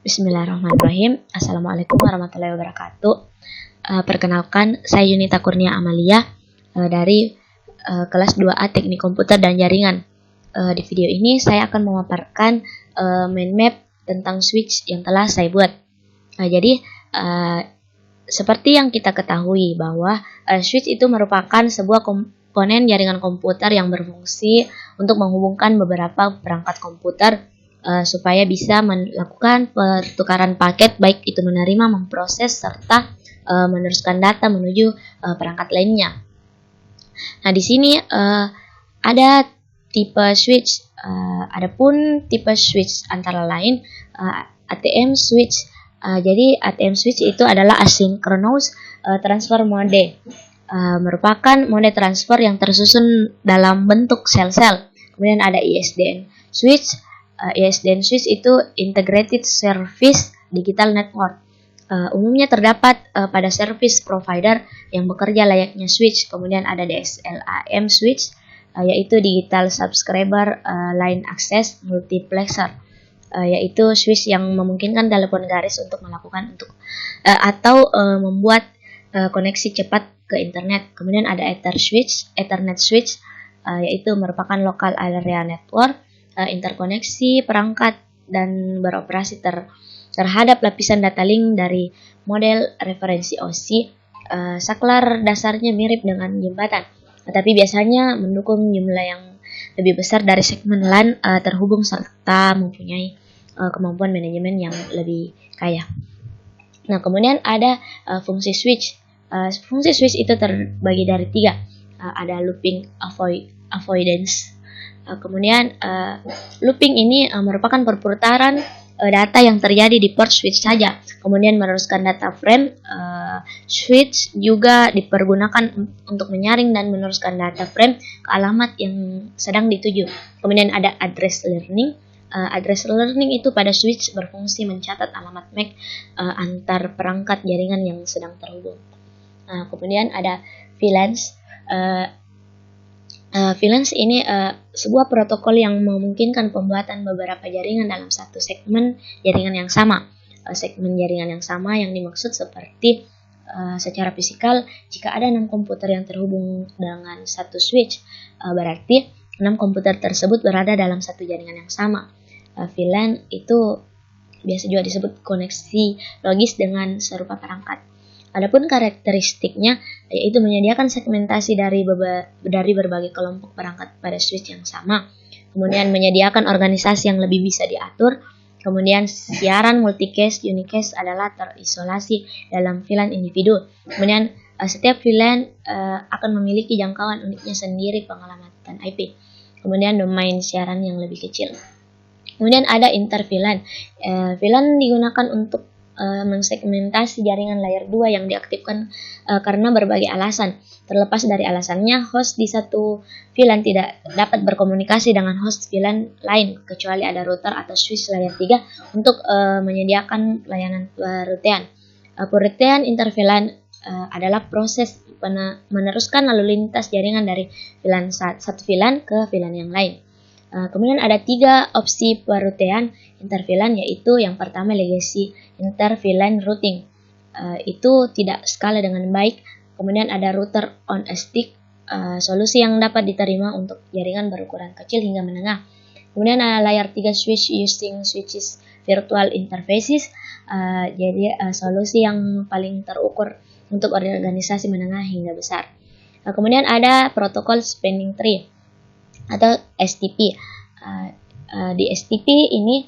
Bismillahirrahmanirrahim. Assalamualaikum warahmatullahi wabarakatuh. Perkenalkan, saya Yunita Kurnia Amalia dari kelas 2A Teknik Komputer dan Jaringan. Di video ini saya akan memaparkan mind map tentang switch yang telah saya buat. Jadi seperti yang kita ketahui bahwa switch itu merupakan sebuah komponen jaringan komputer yang berfungsi untuk menghubungkan beberapa perangkat komputer supaya bisa melakukan pertukaran paket, baik itu menerima, memproses, serta meneruskan data menuju perangkat lainnya. Nah, di sini ada tipe switch. Adapun tipe switch antara lain ATM switch. Jadi ATM switch itu adalah asynchronous transfer mode. Merupakan mode transfer yang tersusun dalam bentuk sel-sel. Kemudian ada ISDN switch. ISDN switch itu Integrated Service Digital Network. Umumnya terdapat pada service provider yang bekerja layaknya switch. Kemudian ada DSLAM switch, yaitu Digital Subscriber Line Access Multiplexer, yaitu switch yang memungkinkan telepon garis untuk melakukan atau membuat koneksi cepat ke internet. Kemudian ada Ethernet switch, yaitu merupakan Local Area Network, interkoneksi perangkat dan beroperasi terhadap lapisan data link dari model referensi OSI. Saklar dasarnya mirip dengan jembatan, tetapi biasanya mendukung jumlah yang lebih besar dari segmen LAN terhubung serta mempunyai kemampuan manajemen yang lebih kaya. Nah, kemudian ada fungsi switch. Fungsi switch itu terbagi dari 3. Ada looping, avoidance. Kemudian looping ini merupakan perputaran data yang terjadi di port switch saja. Kemudian meneruskan data frame. Switch juga dipergunakan untuk menyaring dan meneruskan data frame ke alamat yang sedang dituju. Kemudian ada address learning. Address learning itu pada switch berfungsi mencatat alamat MAC antar perangkat jaringan yang sedang terhubung. Kemudian ada VLANs. VLANs ini sebuah protokol yang memungkinkan pembuatan beberapa jaringan dalam satu segmen jaringan yang sama. Segmen jaringan yang sama yang dimaksud seperti secara fisikal, jika ada 6 komputer yang terhubung dengan satu switch, berarti 6 komputer tersebut berada dalam satu jaringan yang sama. VLAN itu biasa juga disebut koneksi logis dengan serupa perangkat. Adapun karakteristiknya yaitu menyediakan segmentasi dari berbagai kelompok perangkat pada switch yang sama. Kemudian menyediakan organisasi yang lebih bisa diatur. Kemudian siaran multicast, unicast adalah terisolasi dalam VLAN individu. Kemudian setiap VLAN akan memiliki jangkauan uniknya sendiri pengelamatan IP. Kemudian domain siaran yang lebih kecil. Kemudian ada inter-VLAN. VLAN digunakan untuk mensegmentasi jaringan layer 2 yang diaktifkan karena berbagai alasan. Terlepas dari alasannya, host di satu VLAN tidak dapat berkomunikasi dengan host VLAN lain kecuali ada router atau switch layer 3 untuk menyediakan layanan perutean. Perutean inter-VLAN adalah proses meneruskan lalu lintas jaringan dari satu VLAN ke VLAN yang lain. Kemudian ada 3 opsi perutean inter-VLAN, yaitu yang pertama legacy inter-VLAN routing. Itu tidak skala dengan baik. Kemudian ada router on a stick, solusi yang dapat diterima untuk jaringan berukuran kecil hingga menengah. Kemudian ada layer 3 switch using switches virtual interfaces, jadi solusi yang paling terukur untuk organisasi menengah hingga besar. Kemudian ada protokol spanning tree atau STP. Di STP ini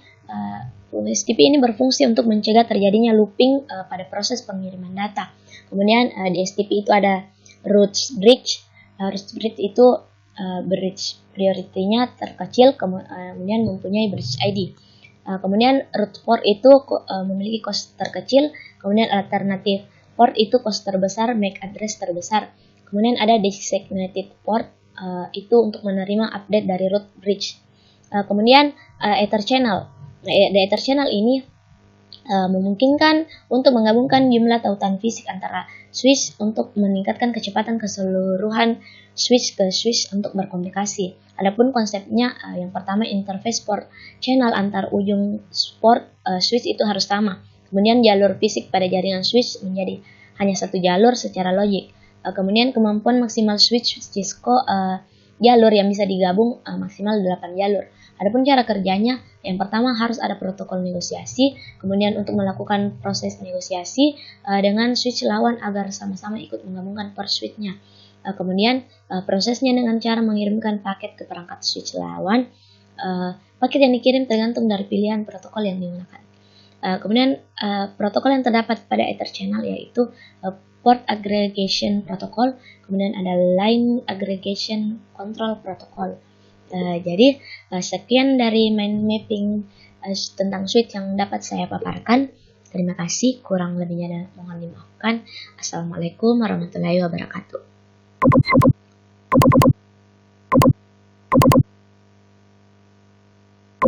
berfungsi untuk mencegah terjadinya looping pada proses pengiriman data. Kemudian di STP itu ada root bridge. Root bridge itu bridge priority-nya terkecil, kemudian mempunyai bridge ID. Kemudian root port itu memiliki cost terkecil. Kemudian alternative port itu cost terbesar, MAC address terbesar. Kemudian ada designated port, itu untuk menerima update dari root bridge. Kemudian Ether channel. The Ether channel ini memungkinkan untuk menggabungkan jumlah tautan fisik antara switch untuk meningkatkan kecepatan keseluruhan switch ke switch untuk berkomunikasi. Adapun konsepnya yang pertama interface port channel antar ujung port switch itu harus sama. Kemudian jalur fisik pada jaringan switch menjadi hanya satu jalur secara logik. Kemudian kemampuan maksimal switch Cisco jalur yang bisa digabung maksimal 8 jalur. Adapun cara kerjanya, yang pertama harus ada protokol negosiasi, kemudian untuk melakukan proses negosiasi dengan switch lawan agar sama-sama ikut menggabungkan per switch-nya. Kemudian prosesnya dengan cara mengirimkan paket ke perangkat switch lawan. Paket yang dikirim tergantung dari pilihan protokol yang digunakan. Kemudian protokol yang terdapat pada Ether channel yaitu Port Aggregation Protocol, kemudian ada Line Aggregation Control Protocol. Jadi sekian dari mind mapping tentang switch yang dapat saya paparkan. Terima kasih, kurang lebihnya mohon dimaafkan. Assalamualaikum warahmatullahi wabarakatuh.